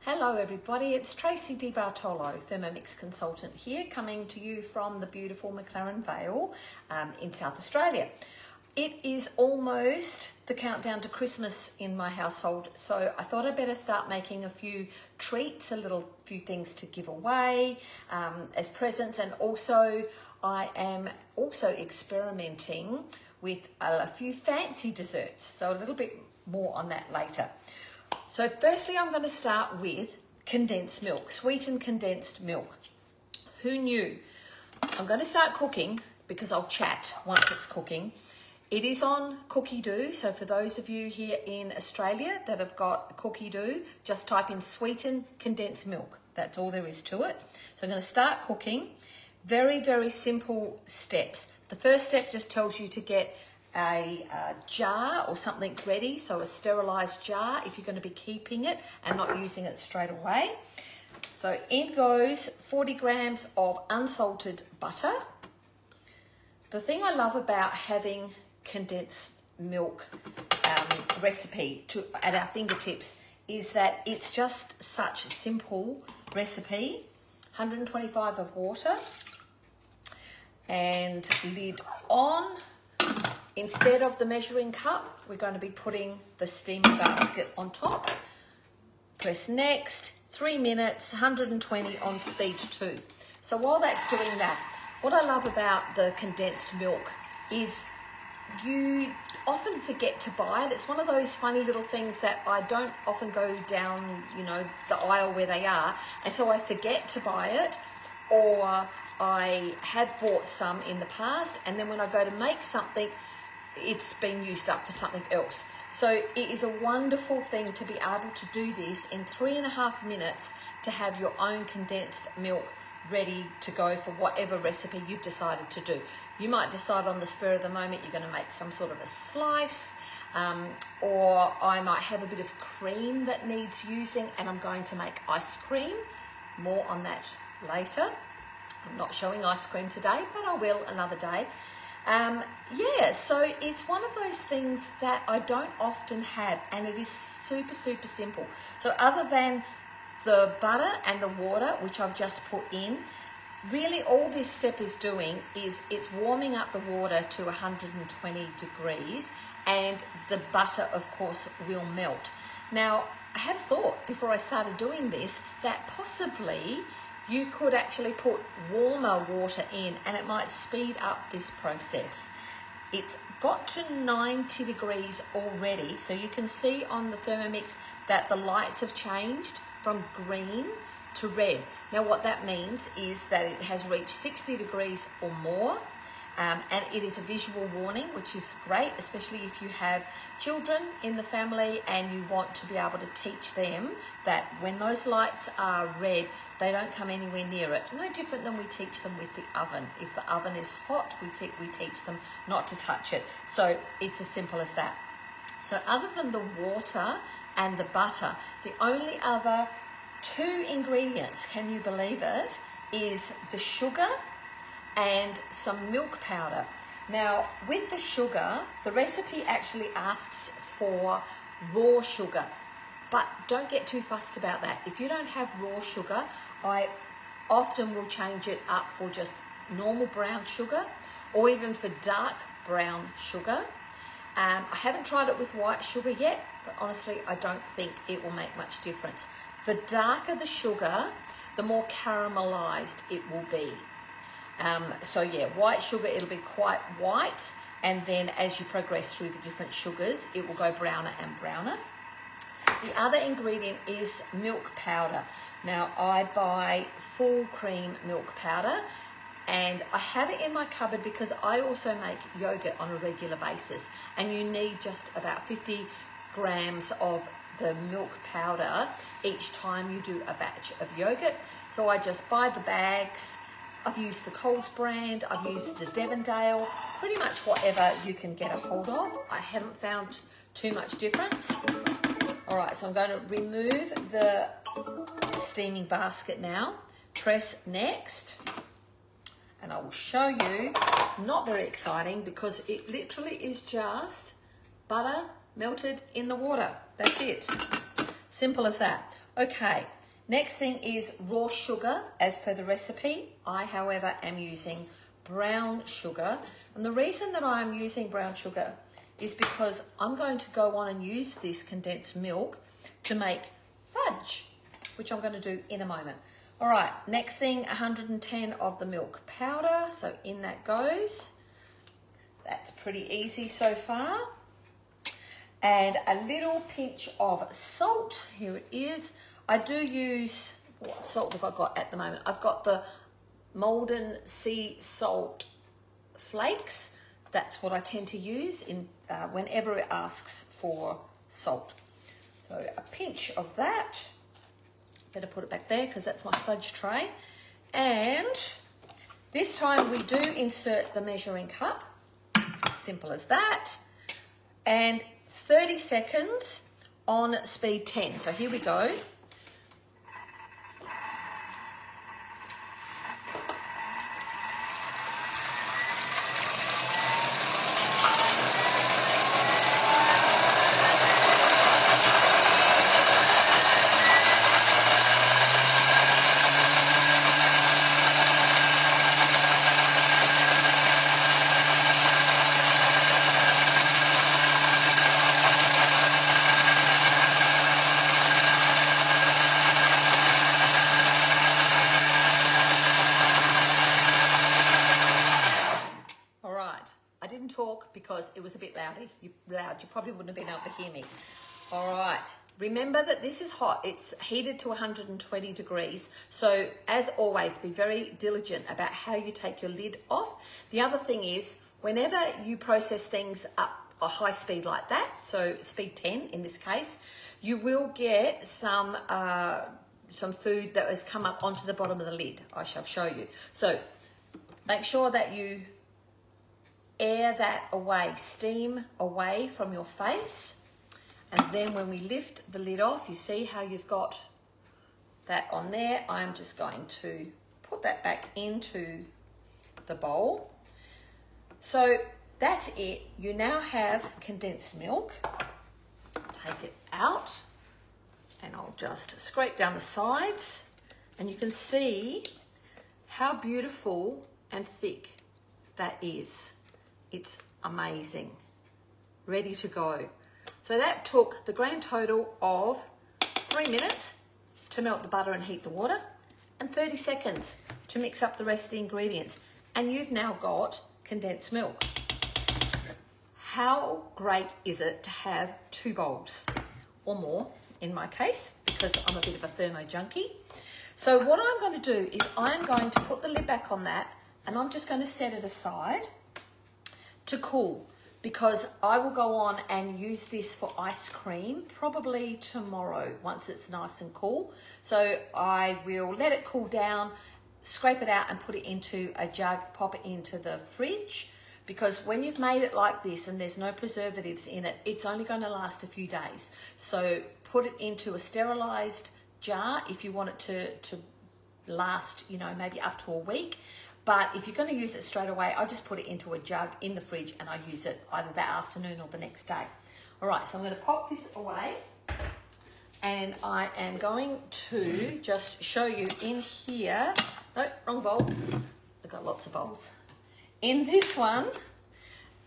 Hello everybody, it's Tracy Di Bartolo, Thermomix consultant here, coming to you from the beautiful McLaren Vale in South Australia. It is almost the countdown to Christmas in my household, so I thought I'd better start making a few treats, a few things to give away as presents, and also I am also experimenting with a few fancy desserts, so a little bit more on that later. So firstly, I'm going to start with condensed milk, sweetened condensed milk. Who knew? I'm going to start cooking because I'll chat once it's cooking. It is on cookie dough, so for those of you here in Australia that have got cookie dough, just type in sweetened condensed milk. That's all there is to it. So I'm going to start cooking. Very, very simple steps. The first step just tells you to get a jar or something ready, so a sterilized jar if you're going to be keeping it and not using it straight away. So in goes 40 grams of unsalted butter. The thing I love about having condensed milk recipe at our fingertips is that it's just such a simple recipe. 125 of water and lid on. Instead of the measuring cup, we're going to be putting the steaming basket on top. Press next, 3 minutes, 120 on speed 2. So while that's doing that, what I love about the condensed milk is you often forget to buy it. It's one of those funny little things that I don't often go down, the aisle where they are, and so I forget to buy it, or I have bought some in the past, and then when I go to make something, it's been used up for something else. So it is a wonderful thing to be able to do this in 3.5 minutes, to have your own condensed milk ready to go for whatever recipe you've decided to do. You might decide on the spur of the moment you're going to make some sort of a slice, or I might have a bit of cream that needs using and I'm going to make ice cream. More on that later. I'm not showing ice cream today, but I will another day. So it's one of those things that I don't often have, and it is super, super simple. So other than the butter and the water, which I've just put in, really all this step is doing is it's warming up the water to 120 degrees, and the butter, of course, will melt. Now, I had a thought before I started doing this that possibly you could actually put warmer water in and it might speed up this process. It's got to 90 degrees already, so you can see on the Thermomix that the lights have changed from green to red. Now what that means is that it has reached 60 degrees or more, and it is a visual warning, which is great, especially if you have children in the family and you want to be able to teach them that when those lights are red, they don't come anywhere near it. No different than we teach them with the oven. If the oven is hot, we teach them not to touch it. So it's as simple as that. So other than the water and the butter, the only other 2 ingredients, can you believe it, is the sugar and some milk powder. Now with the sugar, the recipe actually asks for raw sugar, but don't get too fussed about that. If you don't have raw sugar, I often will change it up for just normal brown sugar, or even for dark brown sugar. I haven't tried it with white sugar yet, but honestly I don't think it will make much difference. The darker the sugar, the more caramelized it will be. So yeah, white sugar, it'll be quite white, and then as you progress through the different sugars, it will go browner and browner. The other ingredient is milk powder. Now I buy full cream milk powder, and I have it in my cupboard because I also make yogurt on a regular basis, and you need just about 50 grams of the milk powder each time you do a batch of yogurt. So I just buy the bags. I've used the Coles brand, I've used the Devondale, pretty much whatever you can get a hold of. I haven't found too much difference. All right, so I'm going to remove the steaming basket now. Press next, and I will show you, not very exciting because it literally is just butter melted in the water. That's it. Simple as that. Okay, next thing is raw sugar as per the recipe. I, however, am using brown sugar. And the reason that I'm using brown sugar is because I'm going to go on and use this condensed milk to make fudge, which I'm going to do in a moment. All right, next thing, 110 of the milk powder. So in that goes. That's pretty easy so far. And a little pinch of salt. Here it is. I do use, what salt have I got at the moment? I've got the Malden sea salt flakes. That's what I tend to use in whenever it asks for salt. So a pinch of that. Better put it back there because that's my fudge tray. And this time we do insert the measuring cup. Simple as that. And 30 seconds on speed 10. So here we go. Talk because it was a bit loud. You probably wouldn't have been able to hear me. All right, remember that this is hot. It's heated to 120 degrees. So as always, be very diligent about how you take your lid off. The other thing is, whenever you process things up a high speed like that, so speed 10 in this case, you will get some food that has come up onto the bottom of the lid. I shall show you. So make sure that you air that away, steam away from your face. And then when we lift the lid off, you see how you've got that on there. I'm just going to put that back into the bowl. So that's it. You now have condensed milk. Take it out and I'll just scrape down the sides and you can see how beautiful and thick that is. It's amazing. Ready to go. So that took the grand total of 3 minutes to melt the butter and heat the water and 30 seconds to mix up the rest of the ingredients. And you've now got condensed milk. How great is it to have 2 bowls or more in my case because I'm a bit of a thermo junkie. So what I'm going to do is I'm going to put the lid back on that and I'm just going to set it aside to cool because I will go on and use this for ice cream probably tomorrow once it's nice and cool. So I will let it cool down, scrape it out and put it into a jug, pop it into the fridge because when you've made it like this and there's no preservatives in it, it's only going to last a few days. So put it into a sterilized jar if you want it to last, you know, maybe up to a week. But if you're going to use it straight away, I just put it into a jug in the fridge and I use it either that afternoon or the next day. All right, so I'm going to pop this away and I am going to just show you in here. No, wrong bowl. I've got lots of bowls. In this one,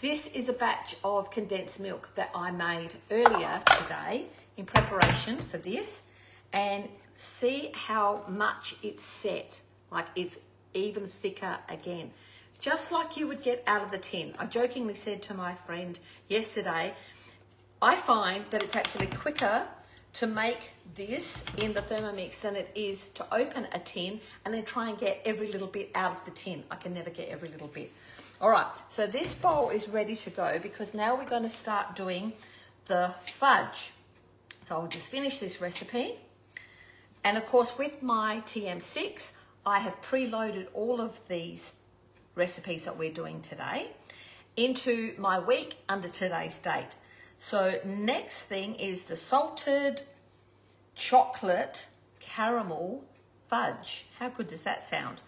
this is a batch of condensed milk that I made earlier today in preparation for this. And see how much it's set, like it's even thicker again, just like you would get out of the tin. I jokingly said to my friend yesterday, I find that it's actually quicker to make this in the Thermomix than it is to open a tin and then try and get every little bit out of the tin. I can never get every little bit. All right, so this bowl is ready to go because now we're going to start doing the fudge. So I'll just finish this recipe. And of course, with my TM6, I have preloaded all of these recipes that we're doing today into my week under today's date. So next thing is the salted chocolate caramel fudge. How good does that sound?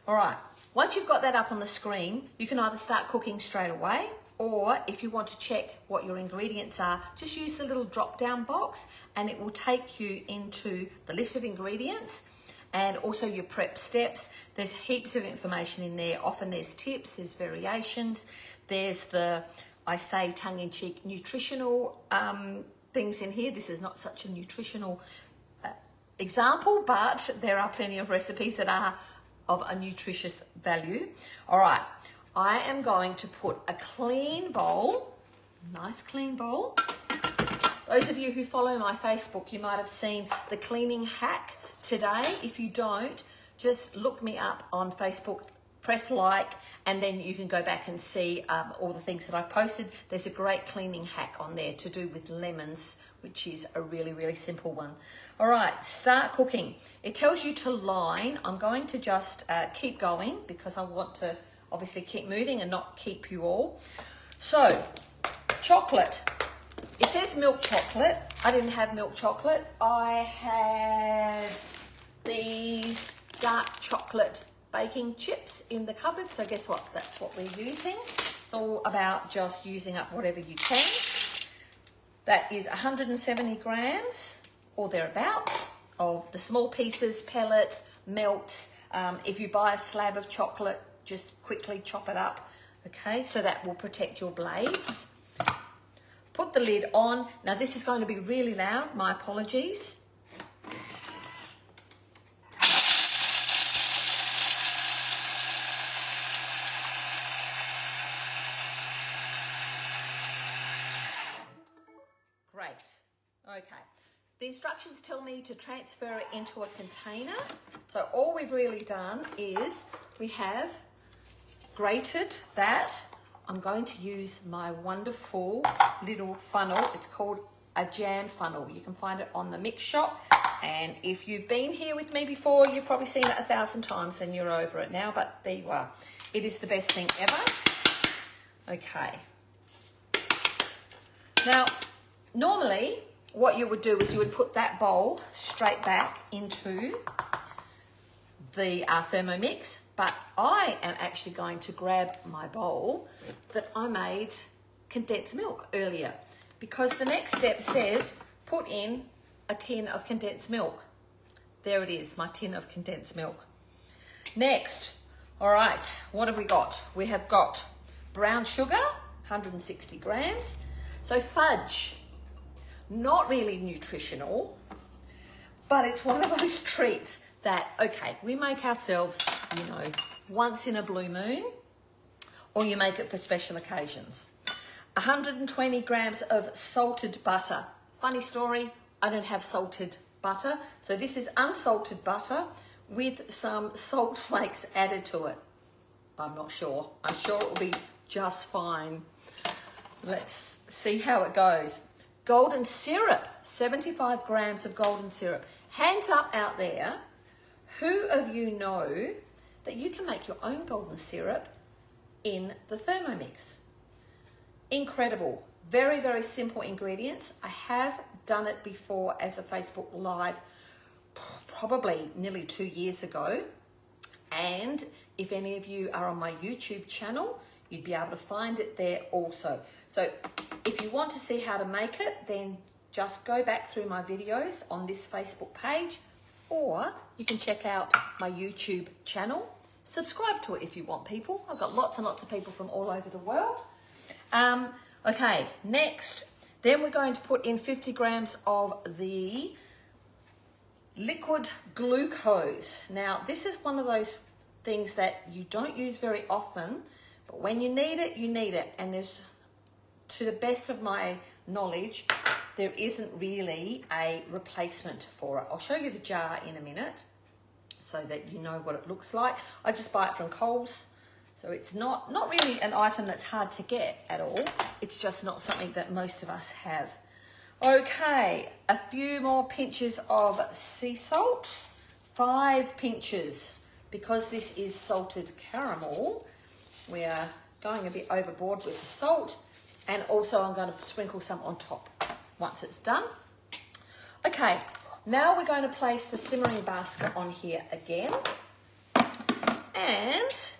All right, once you've got that up on the screen, you can either start cooking straight away or if you want to check what your ingredients are, just use the little drop down box and it will take you into the list of ingredients and also your prep steps. There's heaps of information in there. Often there's tips, there's variations, there's the, I say tongue-in-cheek, nutritional things in here. This is not such a nutritional example, but there are plenty of recipes that are of a nutritious value. All right, I am going to put a clean bowl, nice clean bowl. Those of you who follow my Facebook, you might have seen the cleaning hack today. If you don't, just look me up on Facebook, press like, and then you can go back and see all the things that I've posted. There's a great cleaning hack on there to do with lemons, which is a really, really simple one. All right, start cooking. It tells you to line. I'm going to just keep going because I want to obviously keep moving and not keep you all. So, chocolate. It says milk chocolate. I didn't have milk chocolate. I had these dark chocolate baking chips in the cupboard. So guess what? That's what we're using. It's all about just using up whatever you can. That is 170 grams or thereabouts of the small pieces, pellets, melts. If you buy a slab of chocolate, just quickly chop it up. Okay, so that will protect your blades. Put the lid on. Now this is going to be really loud, my apologies. Great, okay. The instructions tell me to transfer it into a container. So all we've really done is we have grated that. I'm going to use my wonderful little funnel. It's called a jam funnel. You can find it on the mix shop. And if you've been here with me before, you've probably seen it 1,000 times and you're over it now, but there you are. It is the best thing ever. Okay. Now, normally what you would do is you would put that bowl straight back into the Thermomix, but I am actually going to grab my bowl that I made condensed milk earlier, because the next step says put in a tin of condensed milk. There it is, my tin of condensed milk. Next, all right, what have we got? We have got brown sugar, 160 grams. So fudge, not really nutritional, but it's one of those treats that, okay, we make ourselves, you know, once in a blue moon, or you make it for special occasions. 120 grams of salted butter. Funny story, I don't have salted butter, so this is unsalted butter with some salt flakes added to it. I'm not sure. I'm sure it will be just fine. Let's see how it goes. Golden syrup, 75 grams of golden syrup. Hands up out there. Who of you know that you can make your own golden syrup in the Thermomix? Incredible. Very, very simple ingredients. I have done it before as a Facebook Live, probably nearly 2 years ago. And if any of you are on my YouTube channel, you'd be able to find it there also. So if you want to see how to make it, then just go back through my videos on this Facebook page, or you can check out my YouTube channel. Subscribe to it if you want, people. I've got lots and lots of people from all over the world. Okay, next, then we're going to put in 50 grams of the liquid glucose. Now, this is one of those things that you don't use very often, but when you need it, you need it. And there's, to the best of my knowledge, there isn't really a replacement for it. I'll show you the jar in a minute so that you know what it looks like. I just buy it from Coles, so it's not really an item that's hard to get at all. It's just not something that most of us have. Okay, a few more pinches of sea salt, 5 pinches. Because this is salted caramel, we are going a bit overboard with the salt, and also I'm going to sprinkle some on top once it's done. Okay, now we're going to place the simmering basket on here again, and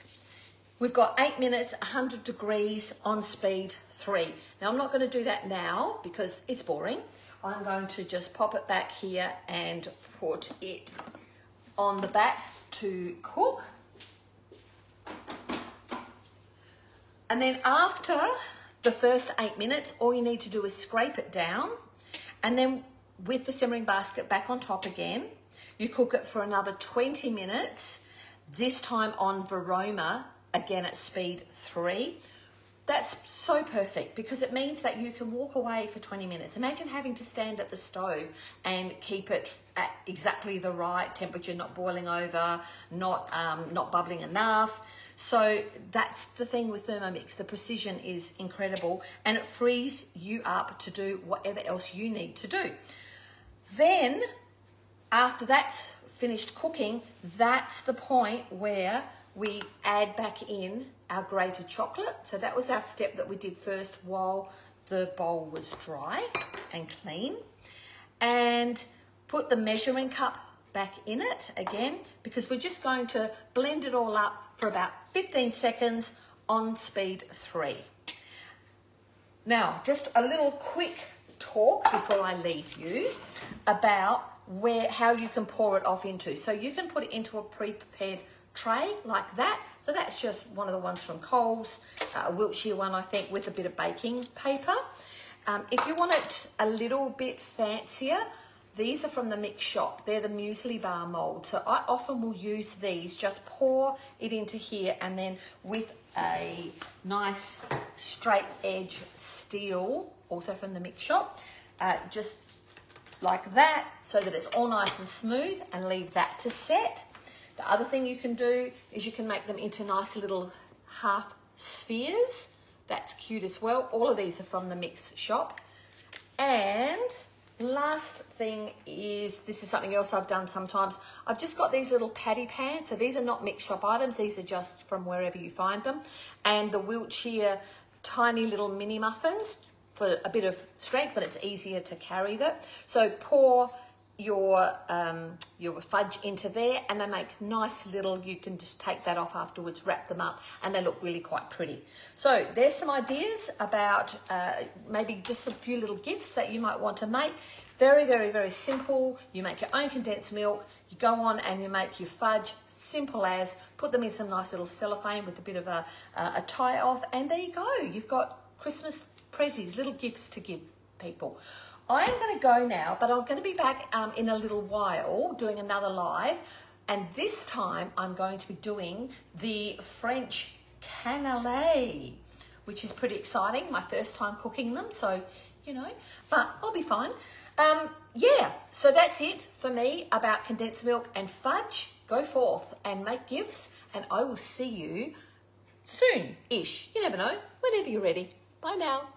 We've got 8 minutes, 100 degrees on speed 3. Now I'm not going to do that now because it's boring. I'm going to just pop it back here and put it on the back to cook. And then after the first 8 minutes, all you need to do is scrape it down, and then with the simmering basket back on top again, you cook it for another 20 minutes, this time on Varoma, again at speed 3. That's so perfect because it means that you can walk away for 20 minutes. Imagine having to stand at the stove and keep it at exactly the right temperature, not boiling over, not bubbling enough. So that's the thing with Thermomix. The precision is incredible and it frees you up to do whatever else you need to do. Then after that's finished cooking, that's the point where we add back in our grated chocolate. So that was our step that we did first while the bowl was dry and clean. And put the measuring cup back in it again, because we're just going to blend it all up for about 15 seconds on speed 3. Now, just a little quick talk before I leave you about how you can pour it off into. So you can put it into a pre-prepared tray like that. So that's just one of the ones from Coles, a Wiltshire one, I think, with a bit of baking paper. If you want it a little bit fancier, these are from the Mix shop. They're the muesli bar mold. So I often will use these, just pour it into here, and then with a nice straight edge steel, also from the Mix shop, just like that, so that it's all nice and smooth, and leave that to set. The other thing you can do is you can make them into nice little half spheres. That's cute as well. All of these are from the Mix shop. And last thing is, this is something else I've done sometimes. I've just got these little patty pans. So these are not Mix shop items. These are just from wherever you find them. And the Wiltshire tiny little mini muffins for a bit of strength, and it's easier to carry them. So pour your fudge into there, and they make nice little, you can just take that off afterwards, wrap them up, and they look really quite pretty. So there's some ideas about maybe just a few little gifts that you might want to make. Very, very, very simple. You make your own condensed milk, you go on and you make your fudge, simple as, put them in some nice little cellophane with a bit of a tie off, and there you go. You've got Christmas prezzies, little gifts to give people. I am going to go now, but I'm going to be back in a little while doing another live, and this time I'm going to be doing the French cannelé, which is pretty exciting. My first time cooking them, so, you know, but I'll be fine. Yeah, so that's it for me about condensed milk and fudge. Go forth and make gifts, and I will see you soon-ish. You never know, whenever you're ready. Bye now.